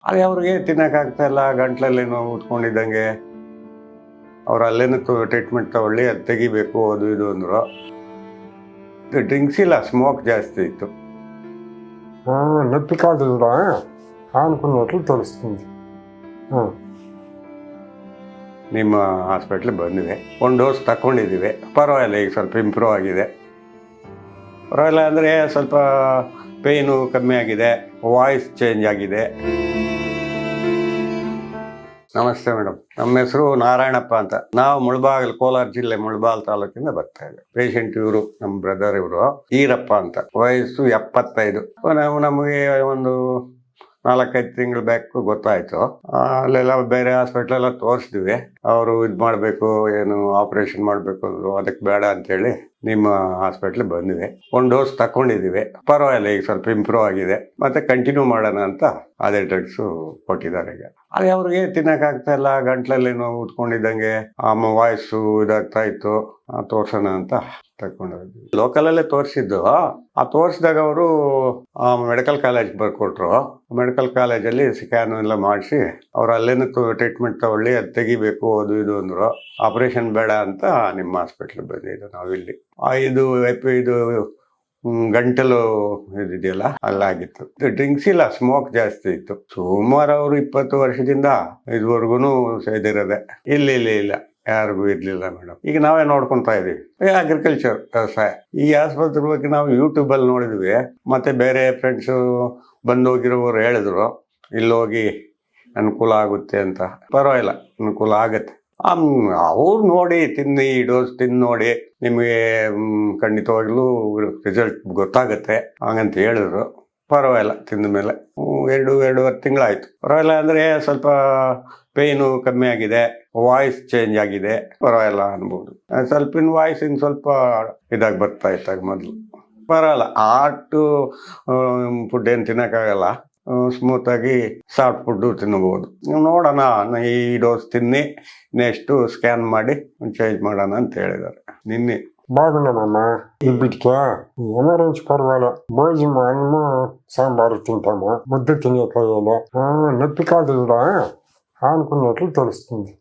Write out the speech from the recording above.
ಅದೇ ಅವ್ರಿಗೆ ತಿನ್ನಕ್ಕಾಗ್ತಾ ಇಲ್ಲ, ಗಂಟ್ಲಲ್ಲಿ ನೋವು ಉಟ್ಕೊಂಡಿದ್ದಂಗೆ. ಅವ್ರು ಅಲ್ಲೇನು ಟ್ರೀಟ್ಮೆಂಟ್ ತಗೊಳ್ಳಿ, ಅದು ತೆಗಿಬೇಕು ಅದು ಇದು ಅಂದರು. ಡ್ರಿಂಕ್ಸ್ ಇಲ್ಲ, ಸ್ಮೋಕ್ ಜಾಸ್ತಿ ಇತ್ತು. నొప్పి కాదు కూడా అనుకున్నట్లు తెలుస్తుంది. ನಿಮ್ಮ ಹಾಸ್ಪಿಟ್ಲಿಗೆ ಬಂದಿದೆ, ಒಂದು ಡೋಸ್ ತಗೊಂಡಿದ್ದೀವಿ, ಪರವಾಗಿಲ್ಲ, ಈಗ ಸ್ವಲ್ಪ ಇಂಪ್ರೂವ್ ಆಗಿದೆ. ಪರವಾಗಿಲ್ಲ ಅಂದರೆ ಸ್ವಲ್ಪ ಪೇಯ್ನು ಕಮ್ಮಿ ಆಗಿದೆ, ವಾಯ್ಸ್ ಚೇಂಜ್ ಆಗಿದೆ. ನಮಸ್ತೆ ಮೇಡಮ್, ನಮ್ಮ ಹೆಸರು ನಾರಾಯಣಪ್ಪ ಅಂತ. ನಾವು ಮುಳಬಾಗಿಲು, ಕೋಲಾರ ಜಿಲ್ಲೆ ಮುಳಬಾಗಿಲು ತಾಲೂಕಿಂದ ಬರ್ತಾ ಇದ್ದೀವಿ. ಪೇಷಂಟ್ ಇವರು, ನಮ್ಮ ಬ್ರದರ್ ಇವರು ಈರಪ್ಪ ಅಂತ, ವಯಸ್ಸು 75. ನಮಗೆ ಒಂದು 4-5 ತಿಂಗಳು ಬ್ಯಾಕ್ ಗೊತ್ತಾಯ್ತು. ಅಲ್ಲೆಲ್ಲ ಬೇರೆ ಹಾಸ್ಪಿಟ್ಲೆಲ್ಲ ತೋರಿಸಿದ್ವಿ. ಅವರು ಇದು ಮಾಡಬೇಕು, ಏನು ಆಪರೇಷನ್ ಮಾಡಬೇಕು ಅಂದರು. ಅದಕ್ಕೆ ಬೇಡ ಅಂತೇಳಿ ನಿಮ್ಮ ಹಾಸ್ಪಿಟ್ಲಿಗೆ ಬಂದಿದೆ, ಒಂದು ಡೋಸ್ ತಗೊಂಡಿದ್ದೀವಿ. ಪರವಾಗಿಲ್ಲ, ಈಗ ಸ್ವಲ್ಪ ಇಂಪ್ರೂವ್ ಆಗಿದೆ. ಮತ್ತೆ ಕಂಟಿನ್ಯೂ ಮಾಡೋಣ ಅಂತ ಅದೇ ಡ್ರಗ್ಸು ಕೊಟ್ಟಿದ್ದಾರೆ. ಈಗ ಅದೇ ಅವ್ರಿಗೆ ತಿನ್ನಕ್ಕಾಗ್ತಾ ಇಲ್ಲ, ಗಂಟ್ಲಲ್ಲಿ ನೋವು ಉಟ್ಕೊಂಡಿದ್ದಂಗೆ, ವಾಯ್ಸು ಇದಾಗ್ತಾ ಇತ್ತು. ತೋರ್ಸೋಣ ಅಂತ ತಗೊಂಡೋಗಿದ್ವಿ. ಲೋಕಲಲ್ಲೇ ತೋರಿಸಿದ್ದು. ಆ ತೋರಿಸಿದಾಗ ಅವರು ಮೆಡಿಕಲ್ ಕಾಲೇಜ್ ಬರ್ಕೊಟ್ರು. ಮೆಡಿಕಲ್ ಕಾಲೇಜಲ್ಲಿ ಸ್ಕ್ಯಾನ್ ಎಲ್ಲ ಮಾಡಿಸಿ, ಅವ್ರು ಅಲ್ಲೇನು ಟ್ರೀಟ್ಮೆಂಟ್ ತಗೊಳ್ಳಿ, ಅದು ತೆಗಿಬೇಕು ಅದು ಇದು ಅಂದರು. ಆಪರೇಷನ್ ಬೇಡ ಅಂತ ನಿಮ್ಮ ಹಾಸ್ಪಿಟ್ಲಿಗೆ ಬಂದಿದ್ದು ನಾವಿಲ್ಲಿ. ಇದು ಗಂಟಲು ಇದಿದೆಯಲ್ಲ, ಅಲ್ಲಾಗಿತ್ತು. ಡ್ರಿಂಕ್ಸ್ ಇಲ್ಲ, ಸ್ಮೋಕ್ ಜಾಸ್ತಿ ಇತ್ತು. ಸುಮಾರು ಅವರು 20 ವರ್ಷದಿಂದ ಇದುವರೆಗೂ ಸೇದಿರೋದೆ. ಇಲ್ಲ ಯಾರಿಗೂ ಇರ್ಲಿಲ್ಲ ಮೇಡಮ್. ಈಗ ನಾವೇ ನೋಡ್ಕೊತಾ ಇದೀವಿ. ಅಗ್ರಿಕಲ್ಚರ್, ವ್ಯವಸಾಯ. ಈ ಆಸ್ಪತ್ರೆ ಬಗ್ಗೆ ನಾವು ಯೂಟ್ಯೂಬಲ್ಲಿ ನೋಡಿದ್ವಿ. ಮತ್ತೆ ಬೇರೆ ಫ್ರೆಂಡ್ಸು ಬಂದೋಗಿರೋರು ಹೇಳಿದ್ರು, ಇಲ್ಲೋಗಿ ಅನುಕೂಲ ಆಗುತ್ತೆ ಅಂತ. ಪರವಾಗಿಲ್ಲ, ಅನುಕೂಲ ಆಗತ್ತೆ. ಅವ್ರು ನೋಡಿ ತಿನ್ನಿ, ಈ ಡೋಸ್ ತಿಂದು ನೋಡಿ, ನಿಮಗೆ ಖಂಡಿತವಾಗ್ಲೂ ರಿಸಲ್ಟ್ ಗೊತ್ತಾಗತ್ತೆ ಹಾಗಂತ ಹೇಳಿದ್ರು. ಪರವಾಗಿಲ್ಲ, ತಿಂದ ಮೇಲೆ 2-2.5 ತಿಂಗಳಾಯ್ತು. ಪರವಾಗಿಲ್ಲ ಅಂದರೆ ಸ್ವಲ್ಪ ಪೇಯ್ನು ಕಮ್ಮಿ ಆಗಿದೆ, ವಾಯ್ಸ್ ಚೇಂಜ್ ಆಗಿದೆ. ಪರವಾಗಿಲ್ಲ ಅನ್ಬೋದು. ಸ್ವಲ್ಪ ವಾಯ್ಸ್ ಸ್ವಲ್ಪ ಇದಾಗಿ ಬರ್ತಾ ಇತ್ತಾಗ ಮೊದಲು. ಪರವಾಗಿಲ್ಲ, ಹಾರ್ಟು ಫುಡ್ ಏನು ತಿನ್ನೋಕ್ಕಾಗಲ್ಲ. ಸ್ಮೂತಾಗಿ ಸಾಫ್ಟ್ ಫುಡ್ಡು ತಿನ್ನಬಹುದು. ನೀವು ನೋಡೋಣ, ಈ ಡೋಸ್ ತಿನ್ನಿ, ನೆಕ್ಸ್ಟು ಸ್ಕ್ಯಾನ್ ಮಾಡಿ ಚೇಂಜ್ ಮಾಡೋಣ ಅಂತ ಹೇಳಿದ್ದಾರೆ ನಿನ್ನೆ. బాగున్నామమ్మా. ఇప్పటికే ఎమర్జెన్సీ పర్వాలే. భోజనం అన్నము సాంబారు తింటాము, ముద్ద తినేకాయలే. నొప్పి కాదు కూడా అనుకున్నట్లు తెలుస్తుంది.